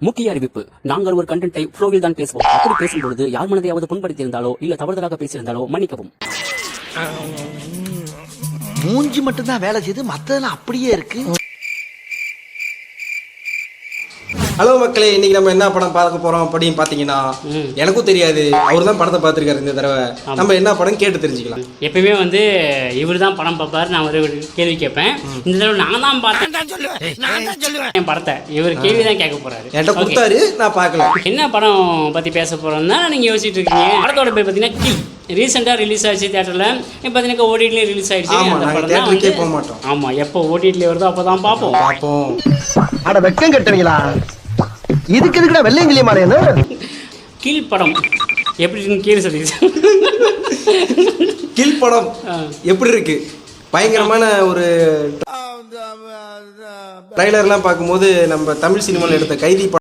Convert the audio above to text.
முக்கிய அறிவிப்பு. நாங்கள் ஒரு கண்டென்ட்டை ஃப்ளோவில் தான் பேசுவோம். அப்படி பேசும்பொழுது யார் மனதையாவது புண்படுத்தியிருந்தாலோ இல்ல தவறுதலாக பேசியிருந்தாலோ மன்னிக்கவும். மூஞ்சி மட்டும்தான் வேலை செய்து மத்ததெல்லாம் அப்படியே இருக்கு. ஹலோ மக்களே, இன்னைக்கு நம்ம என்ன படம் பார்க்க போறோம் அப்படின்னு பாத்தீங்கன்னா, எனக்கும் தெரியாது, அவர் தான் படத்தை பார்த்துருக்காரு இந்த தடவை. நம்ம என்ன படம் கேட்டு தெரிஞ்சுக்கலாம். எப்பயுமே வந்து இவர் தான் படம் பார்ப்பாரு, நான் ஒரு கேள்வி கேட்பேன். இந்த தடவை நான் தான் பார்த்தேன் என் படத்தை, இவர் கேள்வி தான் கேட்க போறாரு. என்கிட்ட கொடுத்தாரு, நான் பார்க்கல. என்ன படம் பத்தி பேச போறோம்னா நீங்க யோசிச்சுட்டு இருக்கீங்க. படத்தோட பேர் பார்த்தீங்கன்னா கில். ரீசெண்டாக ரிலீஸ் ஆச்சு தியேட்டரில். இப்போ பார்த்தீங்கன்னா ஓடிடிலேயே ரிலீஸ் ஆயிடுச்சு. அந்த படம் தான் வந்து போக மாட்டோம். ஆமாம், எப்போ ஓடிடியில் வருதோ அப்போ தான் பார்ப்போம். அட வெக்கம் கட்டுவீங்களா? இதுக்கு எதுக்குடா வெள்ளையங்கிலி மாலையன்னு? கில் படம் எப்படின்னு கீழே சொல்லிடுச்சு. கில் படம் எப்படி இருக்கு? பயங்கரமான ஒரு ட்ரைலர்லாம் பார்க்கும்போது நம்ம தமிழ் சினிமாவில் எடுத்த கைதி